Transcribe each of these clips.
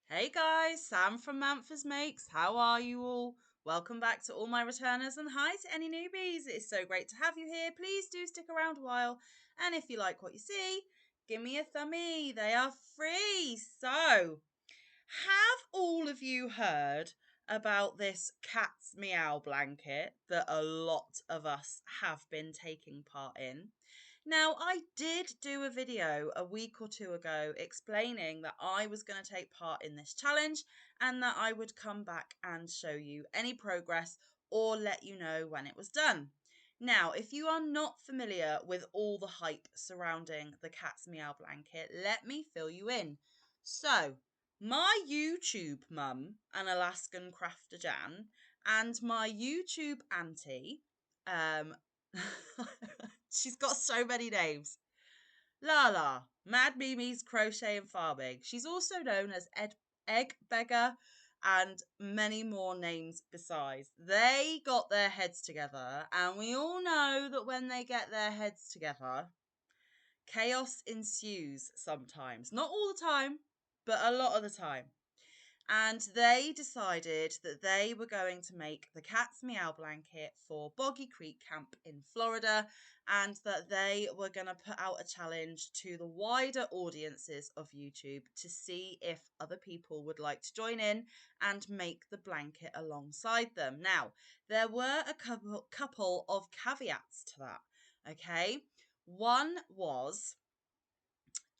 Hey guys, Sam from Manfa's Makes. How are you all? Welcome back to all my returners and hi to any newbies. It's so great to have you here. Please do stick around a while. And if you like what you see, give me a thumbie. They are free. So, have all of you heard about this cat's meow blanket that a lot of us have been taking part in? Now, I did do a video a week or two ago explaining that I was going to take part in this challenge and that I would come back and show you any progress or let you know when it was done. Now, if you are not familiar with all the hype surrounding the cat's meow blanket, let me fill you in. So, my YouTube mum, an Alaskan crafter Jan, and my YouTube auntie, um, she's got so many names. Lala, Mad Mimi's Crochet and Farming. She's also known as Egg Beggar and many more names besides. They got their heads together, and we all know that when they get their heads together, chaos ensues sometimes. Not all the time, but a lot of the time. And they decided that they were going to make the cat's meow blanket for Boggy Creek Camp in Florida, and that they were going to put out a challenge to the wider audiences of YouTube to see if other people would like to join in and make the blanket alongside them. Now, there were a couple of caveats to that, okay? One was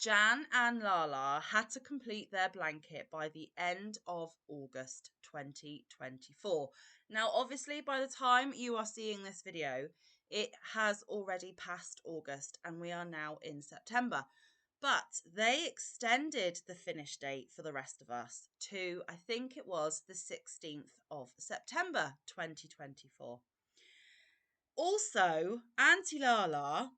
Jan and Lala had to complete their blanket by the end of August 2024. Now, obviously, by the time you are seeing this video, it has already passed August and we are now in September. But they extended the finish date for the rest of us to, I think it was the 16th of September 2024. Also, Auntie Lala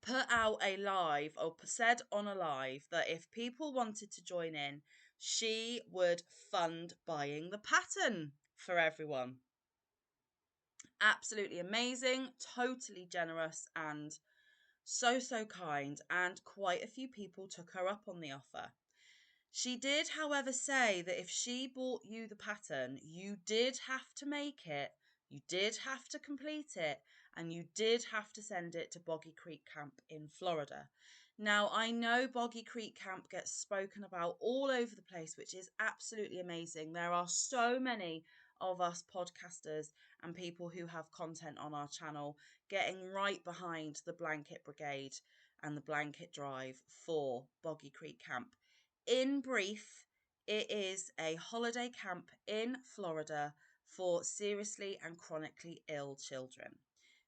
put out a live or said on a live that if people wanted to join in, she would fund buying the pattern for everyone. Absolutely amazing, totally generous, and so kind. And quite a few people took her up on the offer. She did, however, say that if she bought you the pattern, you did have to make it, you did have to complete it, and you did have to send it to Boggy Creek Camp in Florida. Now, I know Boggy Creek Camp gets spoken about all over the place, which is absolutely amazing. There are so many of us podcasters and people who have content on our channel getting right behind the blanket brigade and the blanket drive for Boggy Creek Camp. In brief, it is a holiday camp in Florida for seriously and chronically ill children.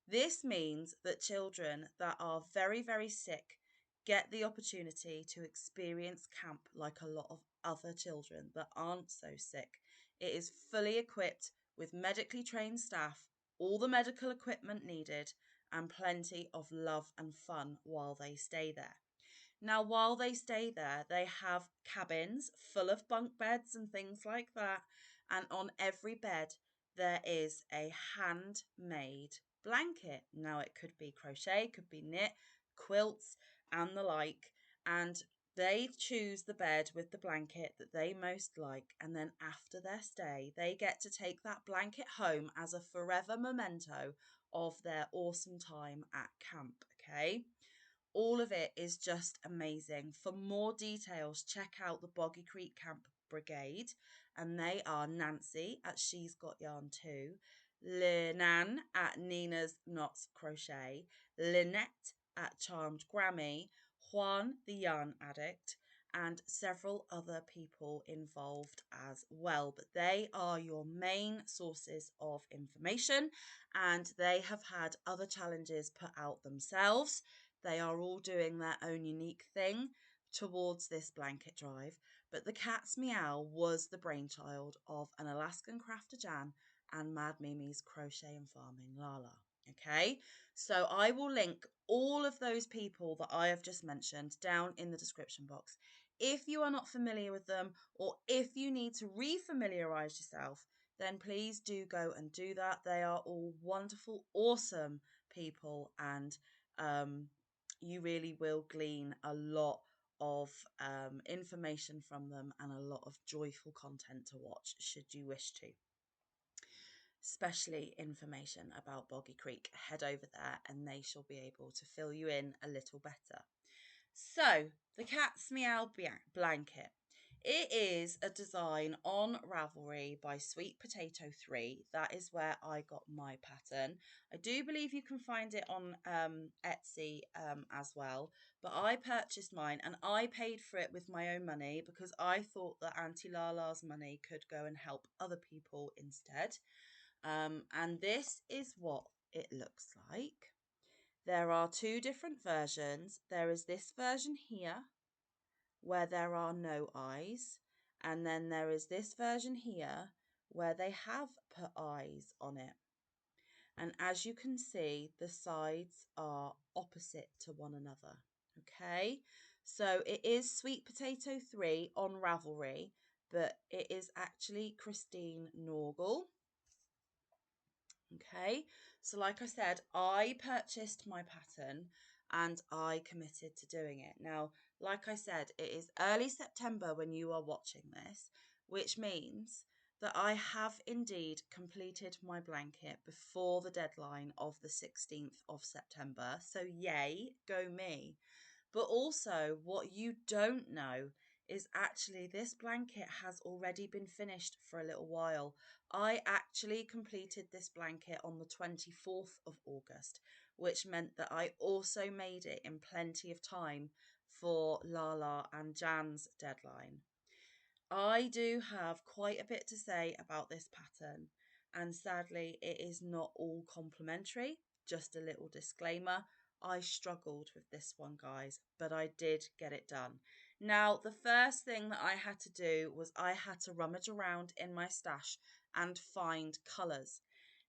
This means that children that are very sick get the opportunity to experience camp like a lot of other children that aren't so sick. It is fully equipped with medically trained staff, all the medical equipment needed, and plenty of love and fun while they stay there. Now, while they stay there, they have cabins full of bunk beds and things like that. And on every bed, there is a handmade blanket. Now, it could be crochet, could be knit, quilts, and the like. And they choose the bed with the blanket that they most like. And then after their stay, they get to take that blanket home as a forever memento of their awesome time at camp. Okay. All of it is just amazing. For more details, check out the Boggy Creek Camp Brigade, and they are Nancy at She's Got Yarn Too, Linan at Nina's Knots Crochet, Lynette at Charmed Grammy, Juan the Yarn Addict, and several other people involved as well. But they are your main sources of information, and they have had other challenges put out themselves. They are all doing their own unique thing towards this blanket drive, but the cat's meow was the brainchild of an Alaskan crafter Jan and Mad Mimi's Crochet and Farming Lala. Okay, so I will link all of those people that I have just mentioned down in the description box. If you are not familiar with them, or if you need to re-familiarize yourself, then please do go and do that. They are all wonderful, awesome people, and you really will glean a lot of information from them and a lot of joyful content to watch should you wish to. Especially information about Boggy Creek. Head over there and they shall be able to fill you in a little better. So, the Cat's Meow blanket. It is a design on Ravelry by Sweet Potato 3. That is where I got my pattern. I do believe you can find it on Etsy as well. But I purchased mine and I paid for it with my own money because I thought that Auntie Lala's money could go and help other people instead. And this is what it looks like. There are two different versions. There is this version here where there are no eyes, and then there is this version here where they have put eyes on it. And as you can see, the sides are opposite to one another. Okay, so it is Sweet Potato 3 on Ravelry, but it is actually Christine Norgal. Okay, so like I said, I purchased my pattern and I committed to doing it. Now, like I said, it is early September when you are watching this, which means that I have indeed completed my blanket before the deadline of the 16th of September. So yay, go me. But also, what you don't know is actually this blanket has already been finished for a little while. I actually completed this blanket on the 24th of August, which meant that I also made it in plenty of time for Lala and Jan's deadline. I do have quite a bit to say about this pattern, and sadly, it is not all complimentary. Just a little disclaimer. I struggled with this one, guys, but I did get it done. Now, the first thing that I had to do was I had to rummage around in my stash and find colours.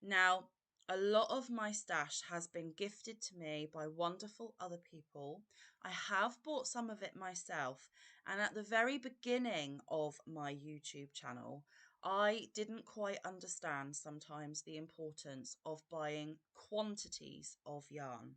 Now, a lot of my stash has been gifted to me by wonderful other people. I have bought some of it myself, and at the very beginning of my YouTube channel, I didn't quite understand sometimes the importance of buying quantities of yarn.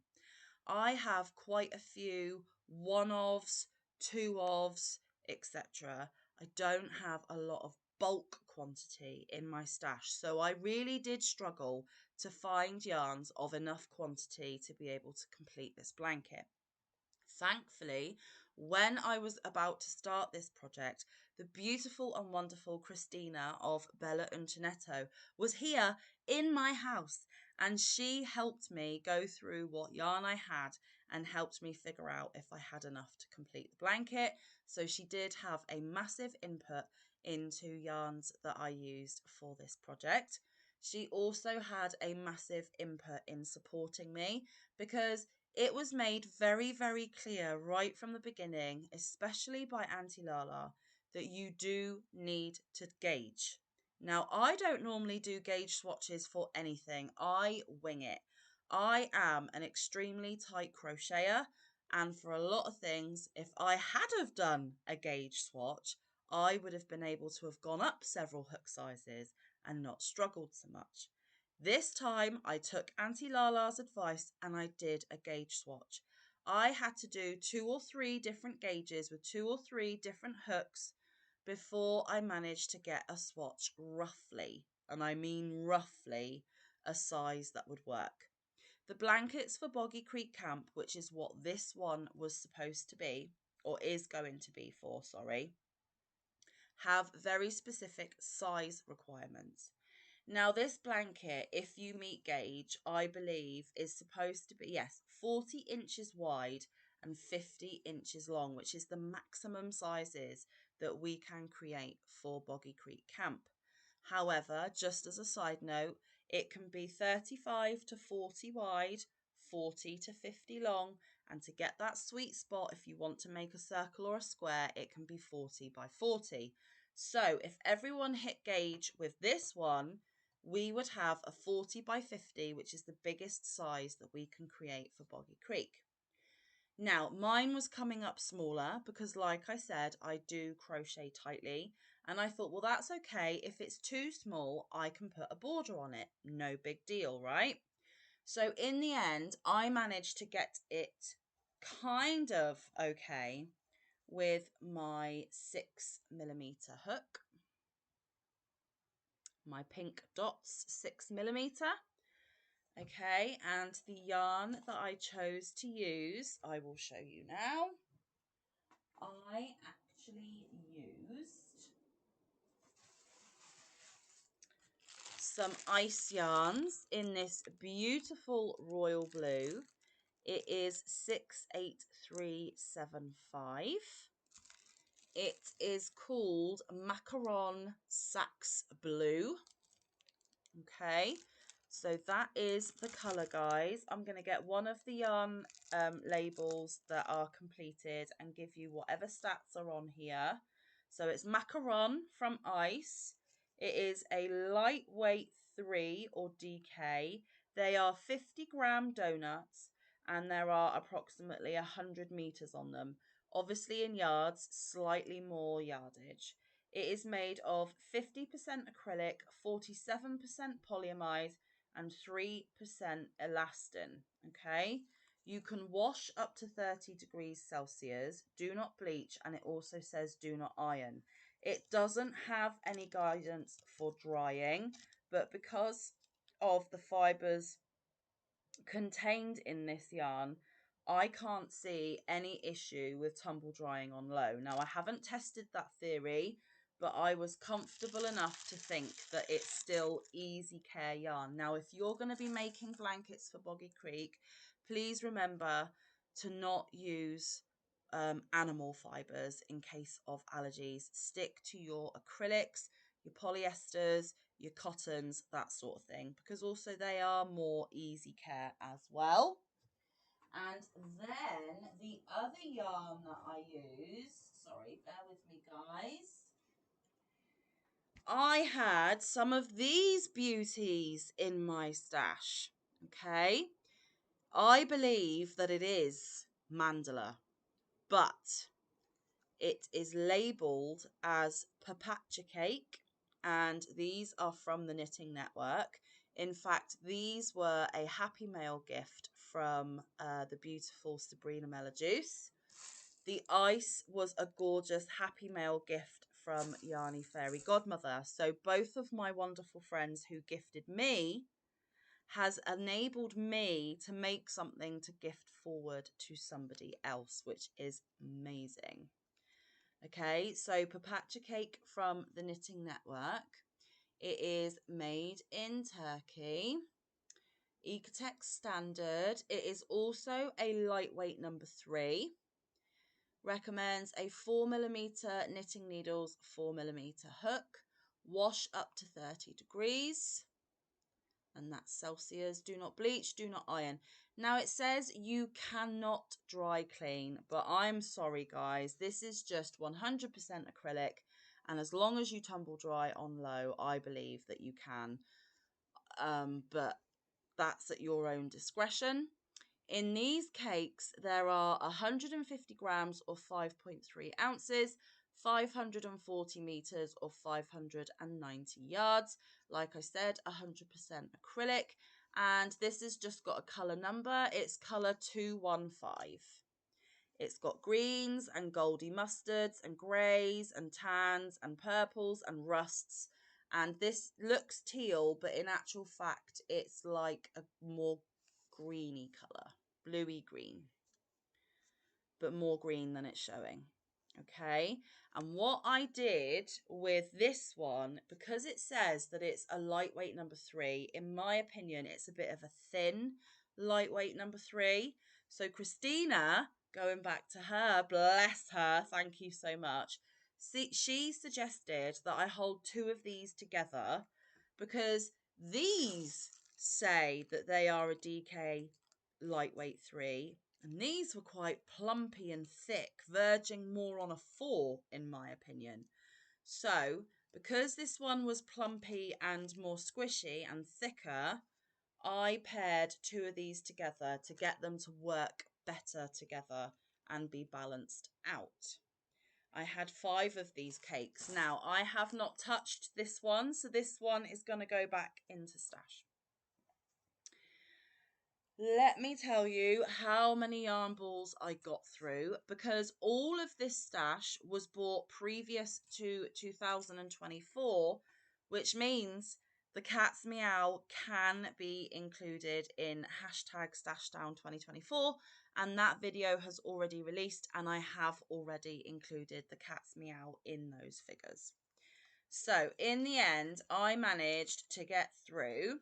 I have quite a few one-ofs, two-ofs, etc. I don't have a lot of bulk quantity in my stash, so I really did struggle to find yarns of enough quantity to be able to complete this blanket. Thankfully, when I was about to start this project, the beautiful and wonderful Christina of Bella Uncinetto was here in my house, and she helped me go through what yarn I had and helped me figure out if I had enough to complete the blanket. So she did have a massive input into yarns that I used for this project. She also had a massive input in supporting me because it was made very, very clear right from the beginning, especially by Auntie Lala, that you do need to gauge. Now, I don't normally do gauge swatches for anything. I wing it. I am an extremely tight crocheter, and for a lot of things, if I had have done a gauge swatch, I would have been able to have gone up several hook sizes and not struggled so much. This time I took Auntie Lala's advice and I did a gauge swatch. I had to do 2 or 3 different gauges with 2 or 3 different hooks before I managed to get a swatch roughly, and I mean roughly, a size that would work. The blankets for Boggy Creek Camp, which is what this one was supposed to be, or is going to be for, sorry, have very specific size requirements. Now, this blanket, if you meet gauge, I believe is supposed to be, yes, 40 inches wide and 50 inches long, which is the maximum sizes that we can create for Boggy Creek Camp. However, just as a side note, it can be 35 to 40 wide, 40 to 50 long, and to get that sweet spot, if you want to make a circle or a square, it can be 40 by 40. So if everyone hit gauge with this one, we would have a 40 by 50, which is the biggest size that we can create for Boggy Creek. Now, mine was coming up smaller because, like I said, I do crochet tightly. And I thought, well, that's okay. If it's too small, I can put a border on it. No big deal, right? So in the end, I managed to get it kind of okay with my 6mm hook, my pink dots 6mm. Okay, and the yarn that I chose to use, I will show you now. I actually used some ice yarns in this beautiful royal blue. It is 68375. It is called Macaron Sax Blue. Okay, so that is the colour, guys. I'm going to get one of the yarn labels that are completed and give you whatever stats are on here. So it's Macaron from Ice. It is a lightweight 3 or DK. They are 50-gram donuts and there are approximately 100 meters on them. Obviously in yards, slightly more yardage. It is made of 50% acrylic, 47% polyamide, and 3% elastin. Okay, you can wash up to 30 degrees Celsius. Do not bleach, and it also says do not iron. It doesn't have any guidance for drying, but because of the fibers contained in this yarn, I can't see any issue with tumble drying on low. Now, I haven't tested that theory, but I was comfortable enough to think that it's still easy care yarn. Now, if you're going to be making blankets for Boggy Creek, please remember to not use animal fibers in case of allergies. Stick to your acrylics, your polyesters, your cottons, that sort of thing, because also they are more easy care as well. And then the other yarn that I use, sorry, bear with me, guys. I had some of these beauties in my stash. Okay, I believe that it is mandala, but it is labelled as Pacha Cake, and these are from the Knitting Network. In fact, these were a Happy Mail gift from the beautiful Sabrina Melajuice. The ice was a gorgeous Happy Mail gift from Yarny Fairy Godmother. So both of my wonderful friends who gifted me has enabled me to make something to gift forward to somebody else, which is amazing. Okay, so Pacha Cake from the Knitting Network. It is made in Turkey. Ecotex standard. It is also a lightweight number 3. Recommends a 4mm knitting needles, 4mm hook. Wash up to 30 degrees. And that's Celsius. Do not bleach, do not iron. Now it says you cannot dry clean, but I'm sorry guys, this is just 100% acrylic, and as long as you tumble dry on low, I believe that you can, but that's at your own discretion. In these cakes, there are 150 grams or 5.3 ounces, 540 meters or 590 yards. Like I said, 100% acrylic. And this has just got a colour number. It's colour 215. It's got greens and goldy mustards and greys and tans and purples and rusts. And this looks teal, but in actual fact, it's like a more greeny colour, bluey green, but more green than it's showing. Okay, and what I did with this one, because it says that it's a lightweight number 3, in my opinion, it's a bit of a thin lightweight number 3. So Christina, going back to her, bless her, thank you so much. See, she suggested that I hold 2 of these together because these say that they are a DK lightweight 3, and these were quite plumpy and thick, verging more on a 4 in my opinion. So because this one was plumpy and more squishy and thicker, I paired 2 of these together to get them to work better together and be balanced out. I had 5 of these cakes. Now I have not touched this one, so this one is going to go back into stash. Let me tell you how many yarn balls I got through, because all of this stash was bought previous to 2024, which means the cat's meow can be included in hashtag stashdown 2024, and that video has already released and I have already included the cat's meow in those figures. So in the end, I managed to get through,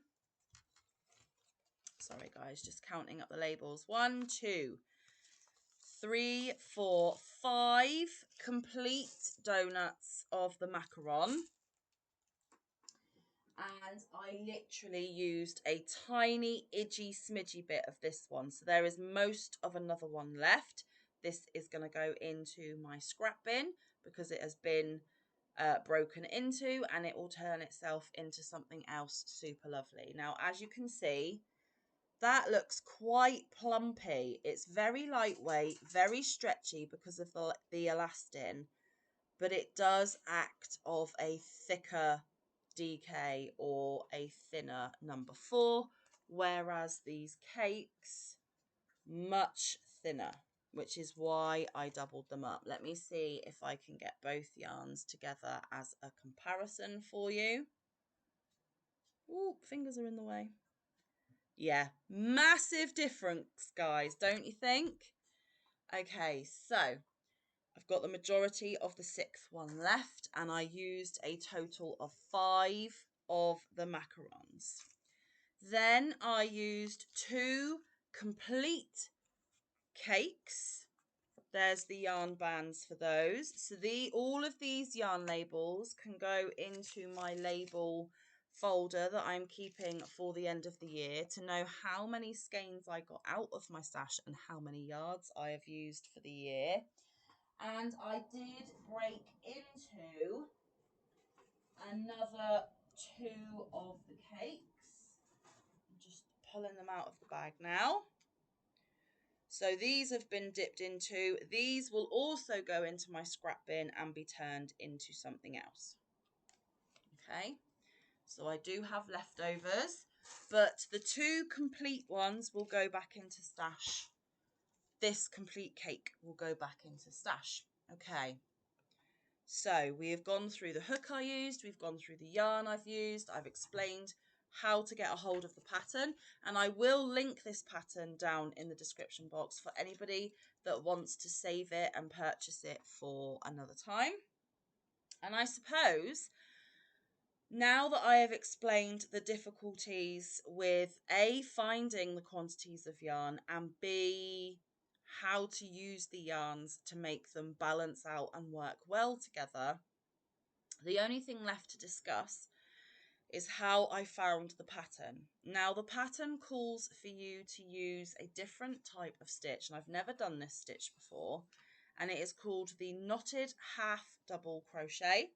sorry guys, just counting up the labels, 1, 2, 3, 4, 5 complete donuts of the macaron. And I literally used a tiny idgy smidgy bit of this one. So there is most of another one left. This is going to go into my scrap bin because it has been broken into, and it will turn itself into something else super lovely. Now, as you can see, that looks quite plumpy. It's very lightweight, very stretchy because of the elastin, but it does act of a thicker DK or a thinner number 4, whereas these cakes, much thinner, which is why I doubled them up. Let me see if I can get both yarns together as a comparison for you. Ooh, fingers are in the way. Yeah, massive difference, guys, don't you think? Okay, so I've got the majority of the 6th one left, and I used a total of 5 of the macarons. Then I used 2 complete cakes. There's the yarn bands for those. So all of these yarn labels can go into my label folder that I'm keeping for the end of the year to know how many skeins I got out of my stash and how many yards I have used for the year. And I did break into another 2 of the cakes. I'm just pulling them out of the bag now. So these have been dipped into. These will also go into my scrap bin and be turned into something else. Okay, so I do have leftovers, but the 2 complete ones will go back into stash. This complete cake will go back into stash. Okay, so we have gone through the hook I used, we've gone through the yarn I've used, I've explained how to get a hold of the pattern, and I will link this pattern down in the description box for anybody that wants to save it and purchase it for another time. And I suppose now that I have explained the difficulties with A, finding the quantities of yarn, and B, how to use the yarns to make them balance out and work well together, the only thing left to discuss is how I found the pattern. Now, the pattern calls for you to use a different type of stitch, and I've never done this stitch before, and it is called the knotted half double crochet.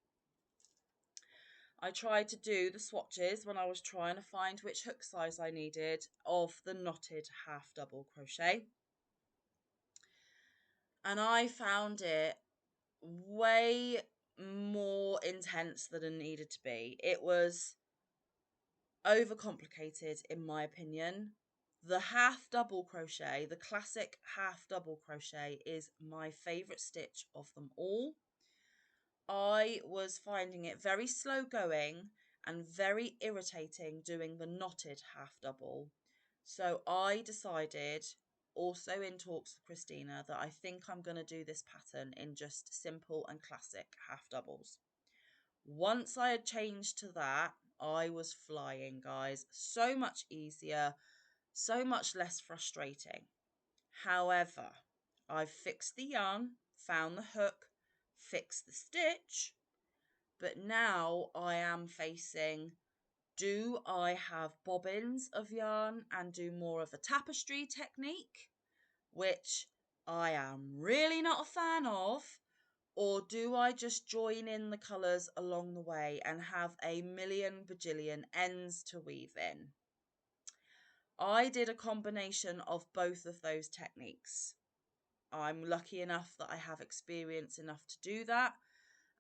I tried to do the swatches when I was trying to find which hook size I needed of the knotted half double crochet, and I found it way more intense than it needed to be. It was overcomplicated in my opinion. The half double crochet, the classic half double crochet, is my favorite stitch of them all. I was finding it very slow going and very irritating doing the knotted half double. So I decided, also in talks with Christina, that I think I'm going to do this pattern in just simple and classic half doubles. Once I had changed to that, I was flying, guys. So much easier, so much less frustrating. However, I've fixed the yarn, found the hook, fixed the stitch, but now I am facing, do I have bobbins of yarn and do more of a tapestry technique, which I am really not a fan of, or do I just join in the colours along the way and have a million bajillion ends to weave in? I did a combination of both of those techniques. I'm lucky enough that I have experience enough to do that.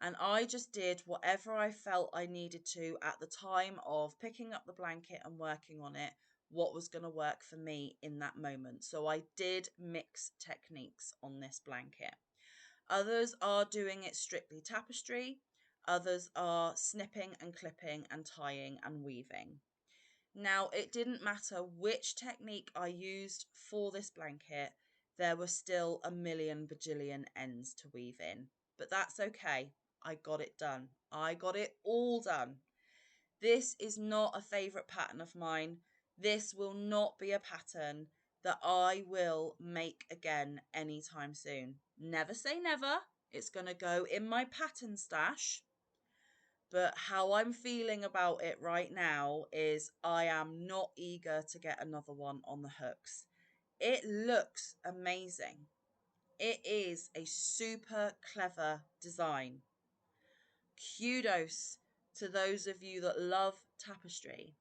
And I just did whatever I felt I needed to at the time of picking up the blanket and working on it, what was going to work for me in that moment. So I did mix techniques on this blanket. Others are doing it strictly tapestry. Others are snipping and clipping and tying and weaving. Now, it didn't matter which technique I used for this blanket, there were still a million bajillion ends to weave in. But that's okay. I got it done. I got it all done. This is not a favourite pattern of mine. This will not be a pattern that I will make again anytime soon. Never say never. It's going to go in my pattern stash. But how I'm feeling about it right now is I am not eager to get another one on the hooks. It looks amazing. It is a super clever design. Kudos to those of you that love tapestry.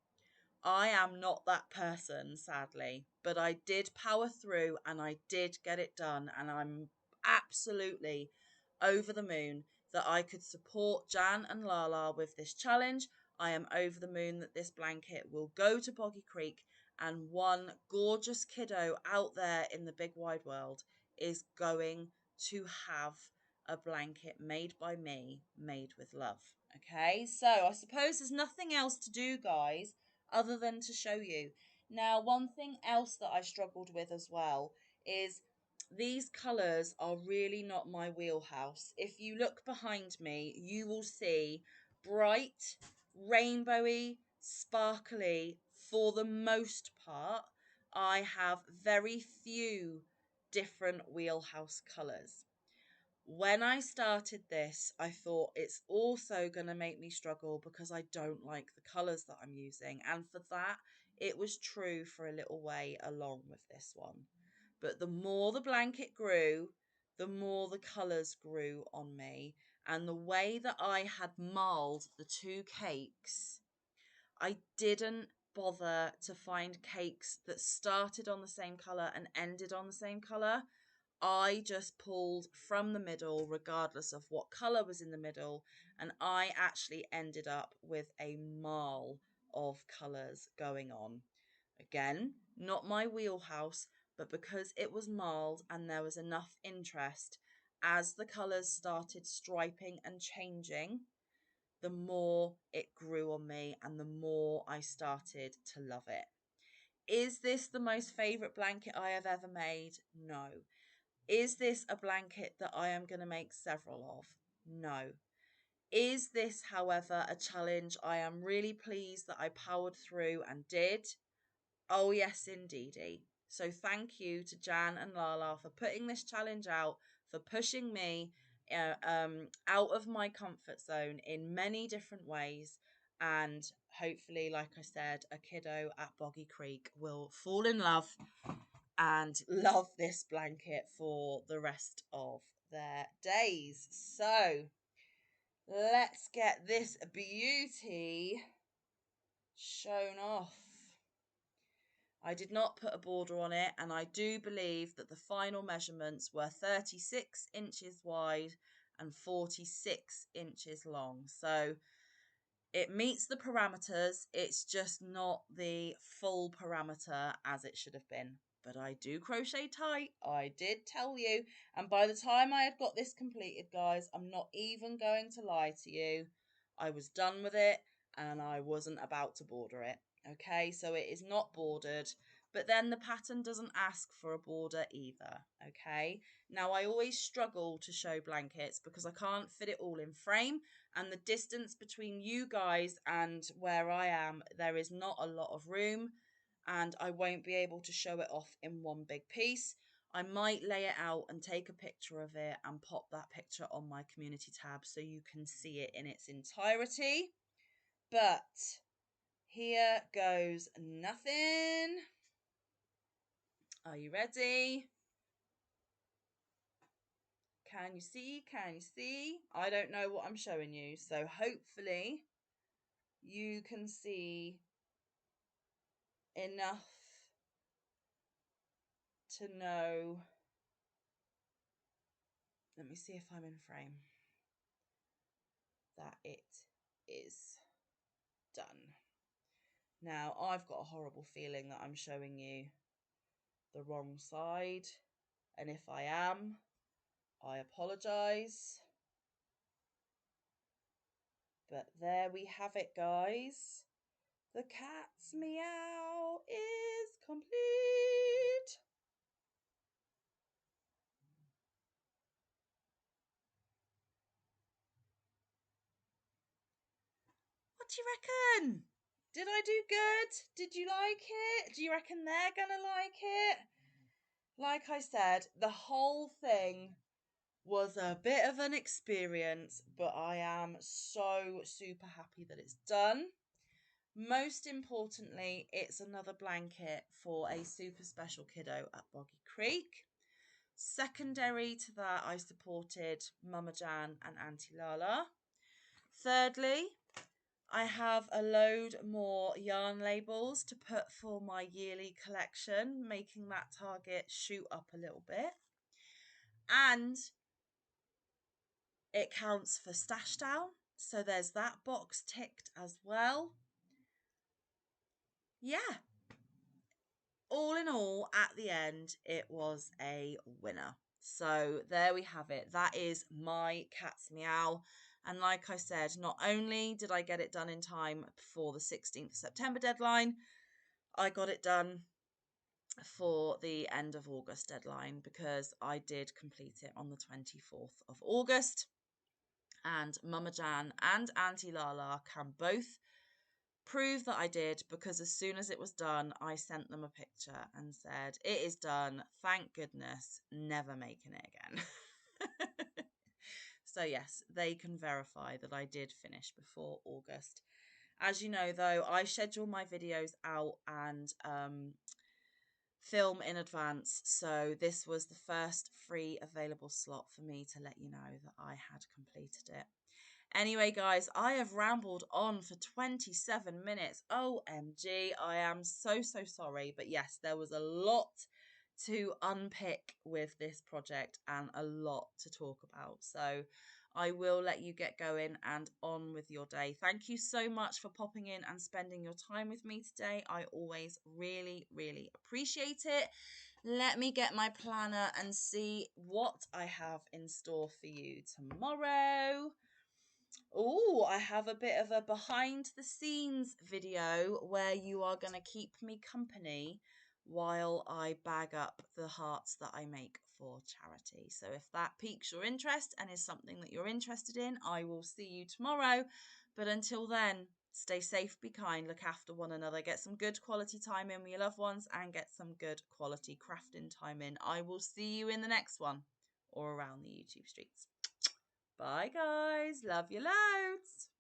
I am not that person, sadly, but I did power through and I did get it done. And I'm absolutely over the moon that I could support Jan and Lala with this challenge. I am over the moon that this blanket will go to Boggy Creek and one gorgeous kiddo out there in the big wide world is going to have a blanket made by me, made with love. Okay, so I suppose there's nothing else to do, guys, other than to show you. Now, one thing else that I struggled with as well is these colours are really not my wheelhouse. If you look behind me, you will see bright, rainbowy, sparkly, for the most part. I have very few different wheelhouse colours. When I started this, I thought it's also going to make me struggle because I don't like the colours that I'm using. And for that, it was true for a little way along with this one. But the more the blanket grew, the more the colours grew on me. And the way that I had marled the two cakes, I didn't bother to find cakes that started on the same colour and ended on the same colour. I just pulled from the middle, regardless of what colour was in the middle, and I actually ended up with a marl of colours going on. Again, not my wheelhouse, but because it was marled and there was enough interest, as the colours started striping and changing, the more it grew on me and the more I started to love it. Is this the most favourite blanket I have ever made? No. Is this a blanket that I am going to make several of? No. Is this, however, a challenge I am really pleased that I powered through and did? Oh, yes, indeedy. So thank you to Jan and Lala for putting this challenge out, for pushing me out of my comfort zone in many different ways. And hopefully, like I said, a kiddo at Boggy Creek will fall in love and love this blanket for the rest of their days. So let's get this beauty shown off. I did not put a border on it, and I do believe that the final measurements were 36 inches wide and 46 inches long. So it meets the parameters. It's just not the full parameter as it should have been. But I do crochet tight. I did tell you. And by the time I had got this completed, guys, I'm not even going to lie to you. I was done with it and I wasn't about to border it. Okay, so it is not bordered. But then the pattern doesn't ask for a border either. Okay, now I always struggle to show blankets because I can't fit it all in frame, and the distance between you guys and where I am, there is not a lot of room, and I won't be able to show it off in one big piece. I might lay it out and take a picture of it and pop that picture on my community tab so you can see it in its entirety. But here goes nothing. Are you ready? Can you see? Can you see? I don't know what I'm showing you, so hopefully you can see enough to know. Let me see if I'm in frame. That it is done. Now, I've got a horrible feeling that I'm showing you the wrong side. And if I am, I apologise. But there we have it, guys. The cat's meow is complete. What do you reckon? Did I do good? Did you like it? Do you reckon they're going to like it? Like I said, the whole thing was a bit of an experience, but I am so super happy that it's done. Most importantly, it's another blanket for a super special kiddo at Boggy Creek. Secondary to that, I supported Mama Jan and Auntie Lala. Thirdly, I have a load more yarn labels to put for my yearly collection, making that target shoot up a little bit. And it counts for stash down, so there's that box ticked as well. Yeah, all in all, at the end, it was a winner. So there we have it. That is my cat's meow. And like I said, not only did I get it done in time for the 16th of September deadline, I got it done for the end of August deadline because I did complete it on the 24th of August. And Mama Jan and Auntie Lala can both prove that I did because as soon as it was done, I sent them a picture and said, "It is done. Thank goodness. Never making it again." So, yes, they can verify that I did finish before August. As you know, though, I schedule my videos out and film in advance. So, this was the first free available slot for me to let you know that I had completed it. Anyway, guys, I have rambled on for 27 minutes. OMG, I am so, so sorry. But yes, there was a lot to unpick with this project and a lot to talk about. So I will let you get going and on with your day. Thank you so much for popping in and spending your time with me today. I always really, really appreciate it. Let me get my planner and see what I have in store for you tomorrow. Oh, I have a bit of a behind the scenes video where you are going to keep me company while I bag up the hearts that I make for charity. So if that piques your interest and is something that you're interested in, I will see you tomorrow. But until then, stay safe, be kind, look after one another, get some good quality time in with your loved ones and get some good quality crafting time in. I will see you in the next one or around the YouTube streets. Bye, guys. Love you loads.